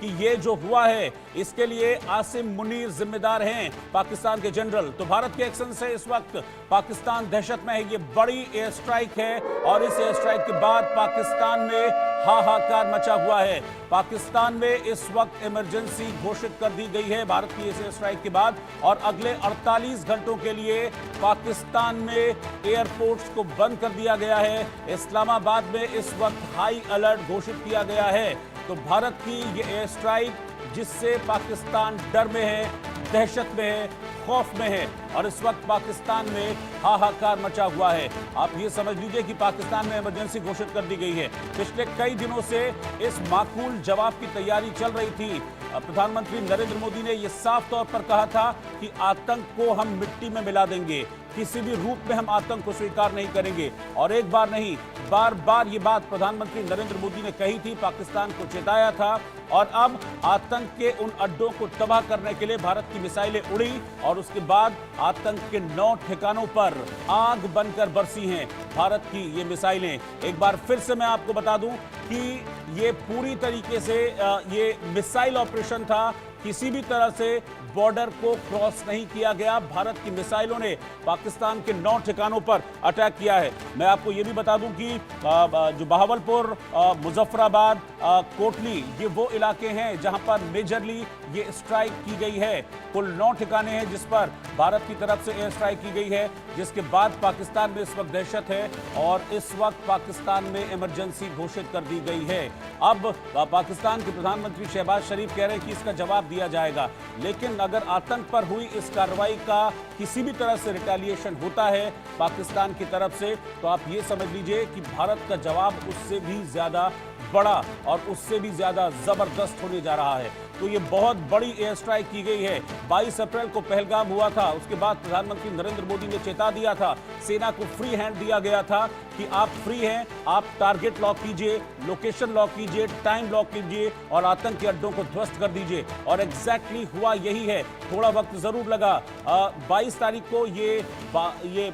कि ये जो हुआ है इसके लिए आसिम मुनीर जिम्मेदार हैं, पाकिस्तान के जनरल। तो भारत के एक्शन से इस वक्त पाकिस्तान दहशत में है। ये बड़ी एयर स्ट्राइक है और इस एयर स्ट्राइक के बाद पाकिस्तान में हाहाकार मचा हुआ है। पाकिस्तान में इस वक्त इमरजेंसी घोषित कर दी गई है भारत की इस एयर स्ट्राइक के बाद, और अगले 48 घंटों के लिए पाकिस्तान में एयरपोर्ट्स को बंद कर दिया गया है। इस्लामाबाद में इस वक्त हाई अलर्ट घोषित किया गया है। तो भारत की ये एयर स्ट्राइक, जिससे पाकिस्तान डर में है, दहशत में है, खौफ में है, और इस वक्त पाकिस्तान में हाहाकार मचा हुआ है। आप ये समझ लीजिए कि पाकिस्तान में इमरजेंसी घोषित कर दी गई है। पिछले कई दिनों से इस माकूल जवाब की तैयारी चल रही थी। प्रधानमंत्री नरेंद्र मोदी ने यह साफ तौर पर कहा था कि आतंक को हम मिट्टी में मिला देंगे, किसी भी रूप में हम आतंक को स्वीकार नहीं करेंगे। और एक बार नहीं, बार बार ये बात प्रधानमंत्री नरेंद्र मोदी ने कही थी, पाकिस्तान को चेताया था। और अब आतंक के उन अड्डों को तबाह करने के लिए भारत की मिसाइलें उड़ी और उसके बाद आतंक के 9 ठिकानों पर आग बनकर बरसी हैं भारत की ये मिसाइलें। एक बार फिर से मैं आपको बता दूं कि ये पूरी तरीके से ये मिसाइल ऑपरेशन था, किसी भी तरह से बॉर्डर को क्रॉस नहीं किया गया। भारत की मिसाइलों ने पाकिस्तान के 9 ठिकानों पर अटैक किया है। मैं आपको ये भी बता दूं कि जो बहावलपुर, मुजफ्फराबाद, कोटली, ये वो इलाके हैं जहां पर मेजरली ये स्ट्राइक की गई है। कुल 9 ठिकाने हैं जिस पर भारत की तरफ से एयर स्ट्राइक की गई है, जिसके बाद पाकिस्तान में इस वक्त दहशत है और इस वक्त पाकिस्तान में इमरजेंसी घोषित कर दी गई है। अब पाकिस्तान के प्रधानमंत्री शहबाज शरीफ कह रहे हैं कि इसका जवाब दिया जाएगा, लेकिन अगर आतंक पर हुई इस कार्रवाई का किसी भी तरह से रिटेलिएशन होता है पाकिस्तान की तरफ से, तो आप ये समझ लीजिए कि भारत का जवाब उससे भी ज्यादा बड़ा और उससे भी ज्यादा जबरदस्त होने जा रहा है। तो ये बहुत बड़ी एयर स्ट्राइक की गई है। 22 अप्रैल को पहलगाम हुआ था, उसके बाद प्रधानमंत्री नरेंद्र मोदी ने चेता दिया था, सेना को फ्री हैंड दिया गया था कि आप फ्री हैं, आप टारगेट लॉक कीजिए, लोकेशन लॉक कीजिए, टाइम लॉक कीजिए और आतंकी अड्डों को ध्वस्त कर दीजिए। और एग्जैक्टली हुआ यही है। थोड़ा वक्त जरूर लगा। 22 तारीख को ये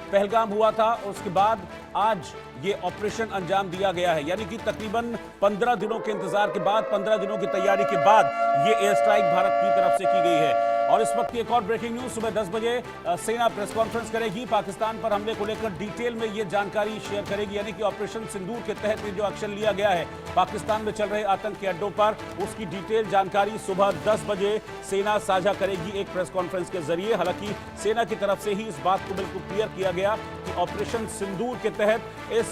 पहलगाम हुआ था, उसके बाद आज ये ऑपरेशन अंजाम दिया गया है। यानी कि तकरीबन 15 दिनों के इंतजार के बाद, 15 दिनों की तैयारी के बाद ये एयर स्ट्राइक भारत की तरफ से की गई है। और इस वक्त की एक और ब्रेकिंग न्यूज, सुबह 10 बजे सेना प्रेस कॉन्फ्रेंस करेगी, पाकिस्तान पर हमले को लेकर डिटेल में ये जानकारी शेयर करेगी। यानी कि ऑपरेशन सिंदूर के तहत जो एक्शन लिया गया है पाकिस्तान में चल रहे आतंक के अड्डों पर, उसकी डिटेल जानकारी सुबह 10 बजे सेना साझा करेगी एक प्रेस कॉन्फ्रेंस के जरिए। हालांकि सेना की तरफ से ही इस बात को बिल्कुल क्लियर किया गया कि ऑपरेशन सिंदूर के तहत इस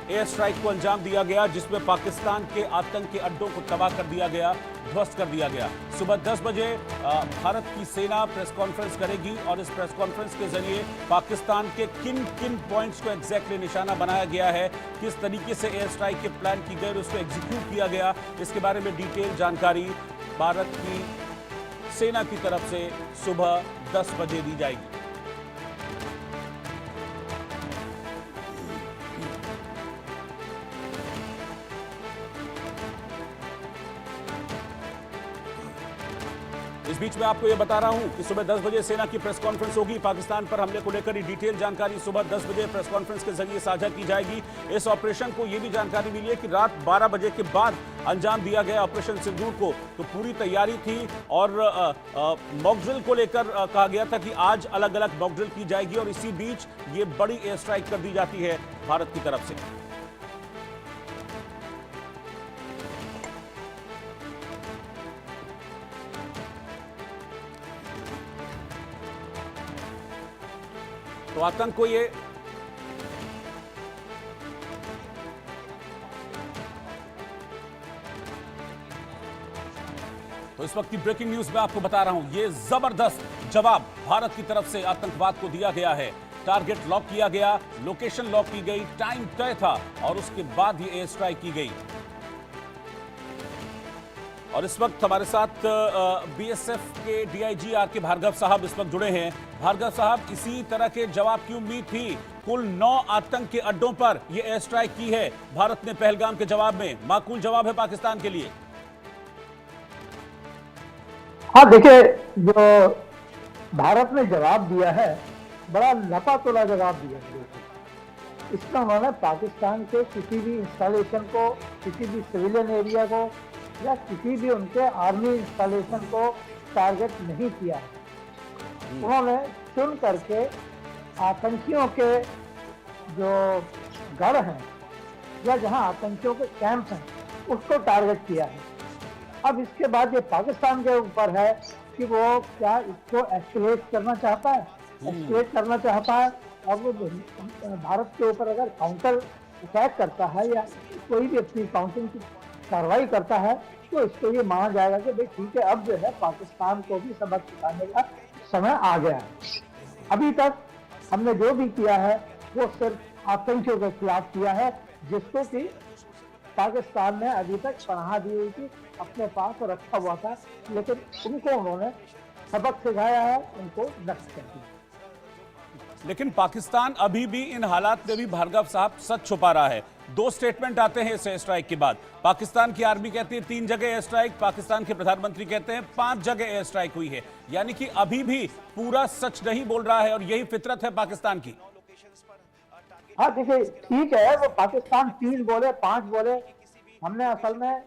एयर स्ट्राइक को अंजाम दिया गया, जिसमें पाकिस्तान के आतंक के अड्डों को तबाह कर दिया गया, ध्वस्त कर दिया गया। सुबह 10 बजे भारत की सेना प्रेस कॉन्फ्रेंस करेगी और इस प्रेस कॉन्फ्रेंस के जरिए पाकिस्तान के किन किन पॉइंट्स को एग्जैक्टली निशाना बनाया गया है, किस तरीके से एयर स्ट्राइक के प्लान की गई और उसको एग्जीक्यूट किया गया, इसके बारे में डिटेल जानकारी भारत की सेना की तरफ से सुबह 10 बजे दी जाएगी। इस बीच में आपको यह बता रहा हूं कि सुबह 10 बजे सेना की प्रेस कॉन्फ्रेंस होगी। पाकिस्तान पर हमले को लेकर डिटेल जानकारी सुबह 10 बजे प्रेस कॉन्फ्रेंस के जरिए साझा की जाएगी। इस ऑपरेशन को यह भी जानकारी मिली है कि रात 12 बजे के बाद अंजाम दिया गया ऑपरेशन सिंदूर को, तो पूरी तैयारी थी। और मॉक ड्रिल को लेकर कहा गया था कि आज अलग अलग मॉक ड्रिल की जाएगी और इसी बीच ये बड़ी एयर स्ट्राइक कर दी जाती है भारत की तरफ से। तो आतंक को ये तो इस वक्त की ब्रेकिंग न्यूज में आपको बता रहा हूं, ये जबरदस्त जवाब भारत की तरफ से आतंकवाद को दिया गया है। टारगेट लॉक किया गया, लोकेशन लॉक की गई, टाइम तय था और उसके बाद ये एयर स्ट्राइक की गई। और इस वक्त हमारे साथ बीएसएफ के डीआईजी आर के भार्गव साहब इस वक्त जुड़े हैं। भार्गव साहब, इसी तरह के जवाब की उम्मीद थी। कुल 9 आतंक के अड्डों पर यह एयर स्ट्राइक की है भारत ने पहलगाम के जवाब में। माकूल जवाब है पाकिस्तान के लिए। हाँ, देखिए, जो भारत ने जवाब दिया है बड़ा लपा तोला जवाब दिया है। इसमें उन्होंने पाकिस्तान के किसी भी इंस्टॉलेशन को, किसी भी सिविलियन एरिया को या किसी भी उनके आर्मी इंस्टॉलेशन को टारगेट नहीं किया है। उन्होंने चुन करके आतंकियों के जो गढ़ हैं या जहां आतंकियों के कैंप हैं उसको टारगेट किया है। अब इसके बाद ये पाकिस्तान के ऊपर है कि वो क्या इसको एस्केलेट करना चाहता है, एस्केलेट करना चाहता है और वो भारत के ऊपर अगर काउंटर अटैक करता है या कोई भी अपनी काउंटिंग की कार्रवाई करता है तो इसको ये माना जाएगा कि भाई ठीक है, अब जो है पाकिस्तान को भी सबक सिखाने का समय आ गया है। अभी तक हमने जो भी किया है वो सिर्फ आतंकियों के खिलाफ किया है, जिसको कि पाकिस्तान ने अभी तक पनाह दी हुई थी, अपने पास रखा हुआ था, लेकिन उनको उन्होंने सबक सिखाया है, उनको नष्ट कर दिया। लेकिन पाकिस्तान अभी भी इन हालात में भी भार्गव साहब सच छुपा रहा है। दो स्टेटमेंट आते हैं इस एयर स्ट्राइक के बाद। पाकिस्तान की आर्मी कहती है 3 जगह एयर स्ट्राइक, पाकिस्तान के प्रधानमंत्री कहते हैं 5 जगह एयर स्ट्राइक हुई है। यानी कि अभी भी पूरा सच नहीं बोल रहा है और यही फितरत है पाकिस्तान की। हाँ देखिए, ठीक है, वो पाकिस्तान 3 बोले 5 बोले, हमने असल में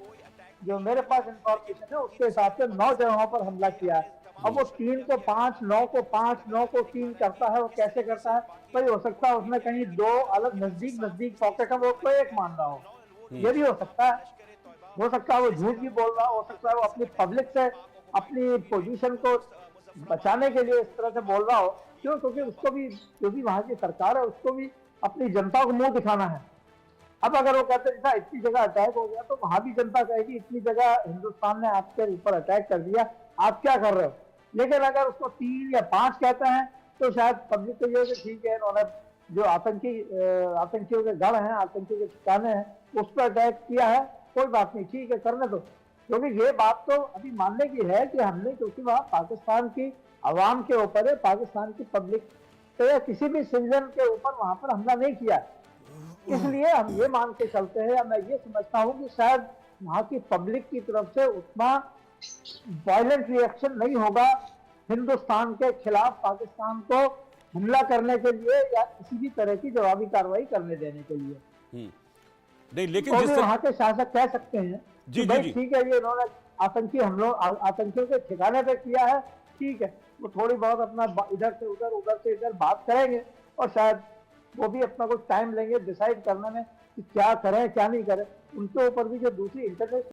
जो मेरे पास इंफॉर्मेशन है उसके हिसाब से 9 जगहों पर हमला किया है। अब वो 3 को 5, 9 को 5, 9 को 3 करता है, वो कैसे करता है? भाई हो सकता है उसमें कहीं 2 अलग नजदीक पॉकेट है, वो कोई एक मान रहा हो, ये भी हो सकता है। हो सकता है वो झूठ भी बोल रहा हो सकता है वो अपनी पब्लिक से अपनी पोजीशन को बचाने के लिए इस तरह से बोल रहा हो। क्यों? क्योंकि उसको भी, जो भी वहां की सरकार है उसको भी अपनी जनता को मुंह दिखाना है। अब अगर वो कहते हैं इतनी जगह अटैक हो गया तो वहां भी जनता कहेगी इतनी जगह हिंदुस्तान ने आपके ऊपर अटैक कर दिया, आप क्या कर रहे हो? लेकिन अगर उसको 3 या 5 कहते हैं तो शायद पब्लिक को ये ठीक है, इन्होंने जो आतंकियों के गढ़ हैं, आतंकियों के ठिकाने हैं उस पर अटैक किया है, कोई बात नहीं, ठीक है, करने दो। क्योंकि ये बात तो अभी मानने की है कि हमने, क्योंकि वहां पाकिस्तान की आवाम के ऊपर है, पाकिस्तान की पब्लिक तो या किसी भी सिटीजन के ऊपर वहां पर हमला नहीं किया है। इसलिए हम ये मान के चलते हैं, या मैं ये समझता हूं कि शायद वहां की पब्लिक की तरफ से उतना वायलेंट रिएक्शन नहीं होगा हिंदुस्तान के खिलाफ पाकिस्तान को हमला करने के लिए या किसी भी तरह की जवाबी कार्रवाई करने देने के लिए। नहीं, लेकिन तो वहां के शासक कह सकते हैं जी, भाई जी, ठीक है, ये इन्होंने आतंकी हमलों, आतंकियों के ठिकाने पे किया है, ठीक है, वो थोड़ी बहुत अपना इधर से इधर बात करेंगे और शायद वो भी अपना कुछ टाइम लेंगे डिसाइड करने में कि क्या करें क्या नहीं करें। उनके ऊपर भी जो दूसरी इंटरनेशनल